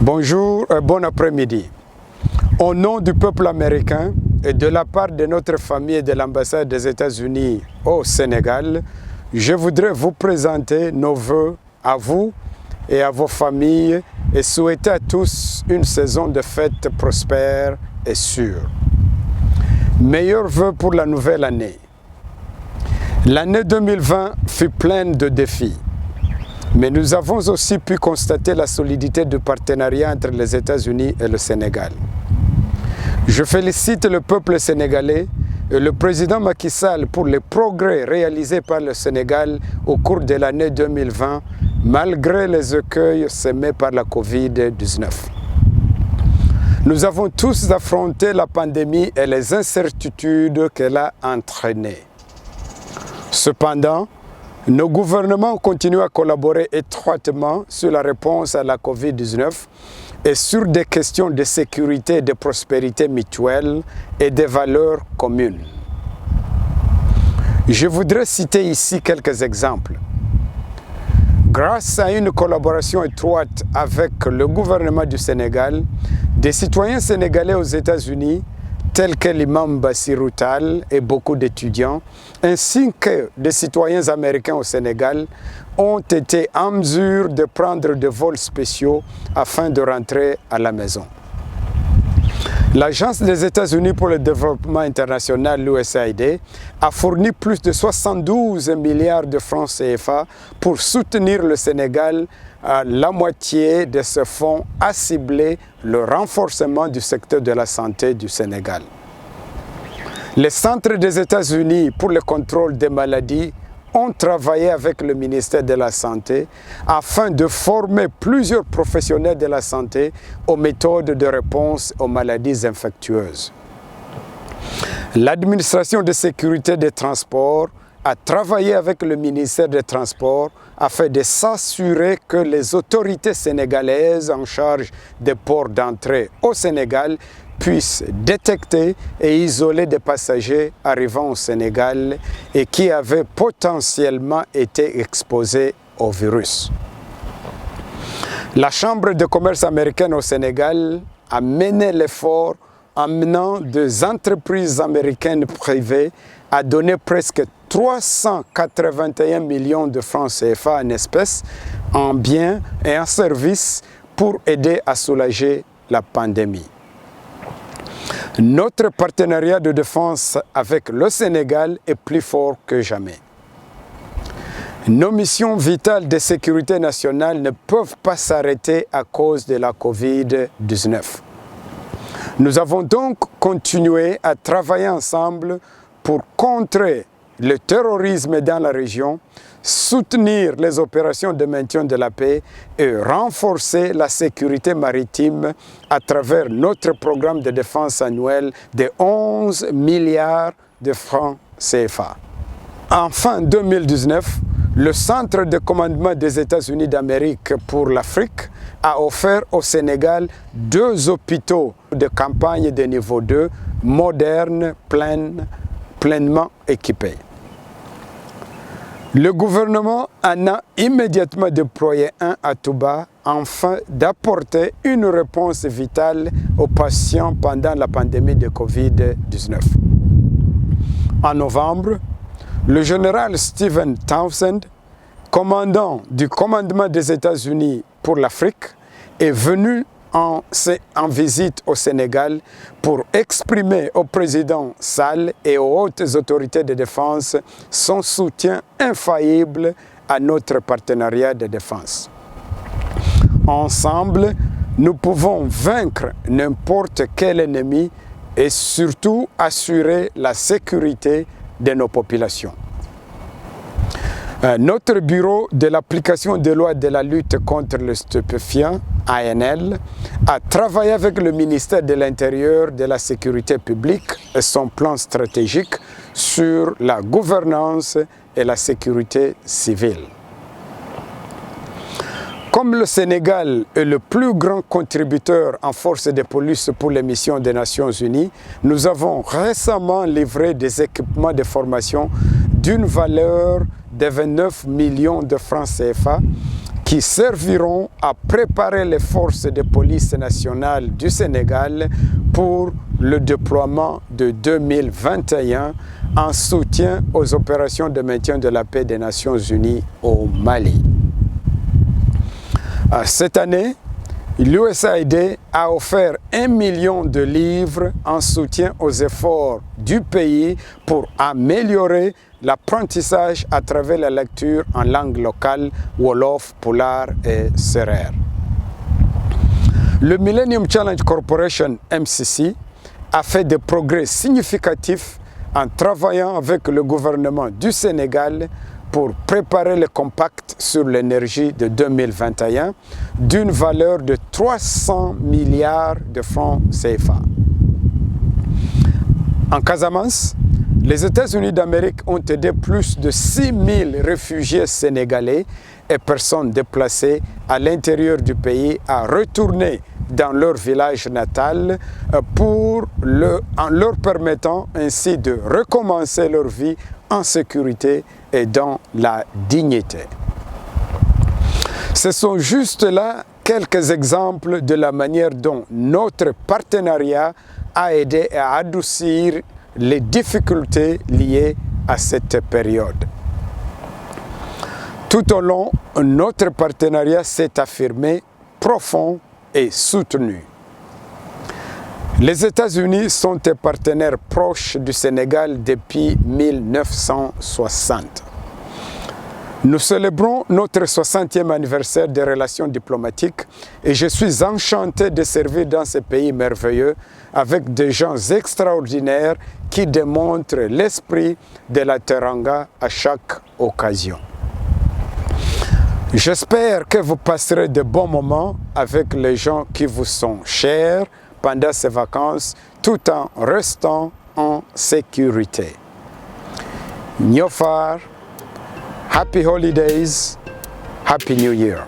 Bonjour, bon après-midi. Au nom du peuple américain et de la part de notre famille et de l'ambassade des États-Unis au Sénégal, je voudrais vous présenter nos vœux à vous et à vos familles et souhaiter à tous une saison de fêtes prospère et sûre. Meilleurs vœux pour la nouvelle année. L'année 2020 fut pleine de défis. Mais nous avons aussi pu constater la solidité du partenariat entre les États-Unis et le Sénégal. Je félicite le peuple sénégalais et le président Macky Sall pour les progrès réalisés par le Sénégal au cours de l'année 2020, malgré les écueils semés par la Covid-19. Nous avons tous affronté la pandémie et les incertitudes qu'elle a entraînées. Cependant, nos gouvernements continuent à collaborer étroitement sur la réponse à la Covid-19 et sur des questions de sécurité et de prospérité mutuelle et des valeurs communes. Je voudrais citer ici quelques exemples. Grâce à une collaboration étroite avec le gouvernement du Sénégal, des citoyens sénégalais aux États-Unis tels que l'imam Bassirou Tall et beaucoup d'étudiants, ainsi que des citoyens américains au Sénégal, ont été en mesure de prendre des vols spéciaux afin de rentrer à la maison. L'Agence des États-Unis pour le développement international, l'USAID, a fourni plus de 72 milliards de francs CFA pour soutenir le Sénégal. La moitié de ce fonds a ciblé le renforcement du secteur de la santé du Sénégal. Les centres des États-Unis pour le contrôle des maladies ont travaillé avec le ministère de la Santé afin de former plusieurs professionnels de la santé aux méthodes de réponse aux maladies infectieuses. L'administration de sécurité des transports a travaillé avec le ministère des Transports afin de s'assurer que les autorités sénégalaises en charge des ports d'entrée au Sénégal puissent détecter et isoler des passagers arrivant au Sénégal et qui avaient potentiellement été exposés au virus. La Chambre de commerce américaine au Sénégal a mené l'effort en menant des entreprises américaines privées à donner presque 381 millions de francs CFA en espèces, en biens et en services pour aider à soulager la pandémie. Notre partenariat de défense avec le Sénégal est plus fort que jamais. Nos missions vitales de sécurité nationale ne peuvent pas s'arrêter à cause de la Covid-19. Nous avons donc continué à travailler ensemble pour contrer le terrorisme dans la région, soutenir les opérations de maintien de la paix et renforcer la sécurité maritime à travers notre programme de défense annuel de 11 milliards de francs CFA. En fin 2019, le Centre de commandement des États-Unis d'Amérique pour l'Afrique a offert au Sénégal 2 hôpitaux de campagne de niveau 2 modernes, pleinement équipés. Le gouvernement en a immédiatement déployé un à Touba afin d'apporter une réponse vitale aux patients pendant la pandémie de Covid-19. En novembre, le général Stephen Townsend, commandant du commandement des États-Unis pour l'Afrique, est venu en visite au Sénégal pour exprimer au président Sall et aux hautes autorités de défense son soutien infaillible à notre partenariat de défense. Ensemble, nous pouvons vaincre n'importe quel ennemi et surtout assurer la sécurité de nos populations. Notre bureau de l'application des lois de la lutte contre les stupéfiants, ANL, a travaillé avec le ministère de l'Intérieur, de la Sécurité publique et son plan stratégique sur la gouvernance et la sécurité civile. Comme le Sénégal est le plus grand contributeur en force de police pour les missions des Nations Unies, nous avons récemment livré des équipements de formation d'une valeur de 29 millions de francs CFA qui serviront à préparer les forces de police nationale du Sénégal pour le déploiement de 2021 en soutien aux opérations de maintien de la paix des Nations Unies au Mali. Cette année, l'USAID a offert 1 million de livres en soutien aux efforts du pays pour améliorer l'apprentissage à travers la lecture en langue locale, Wolof, Pulaar et Serer. Le Millennium Challenge Corporation, MCC, a fait des progrès significatifs en travaillant avec le gouvernement du Sénégal pour préparer le compact sur l'énergie de 2021 d'une valeur de 300 milliards de francs CFA. En Casamance, les États-Unis d'Amérique ont aidé plus de 6 000 réfugiés sénégalais et personnes déplacées à l'intérieur du pays à retourner dans leur village natal en leur permettant ainsi de recommencer leur vie en sécurité et dans la dignité. Ce sont juste là quelques exemples de la manière dont notre partenariat a aidé à adoucir les difficultés liées à cette période. Tout au long, notre partenariat s'est affirmé profond et soutenu. Les États-Unis sont des partenaires proches du Sénégal depuis 1960. Nous célébrons notre 60e anniversaire des relations diplomatiques et je suis enchanté de servir dans ce pays merveilleux avec des gens extraordinaires qui démontrent l'esprit de la Teranga à chaque occasion. J'espère que vous passerez de bons moments avec les gens qui vous sont chers pendant ces vacances, tout en restant en sécurité. Nyofar, Happy Holidays, Happy New Year.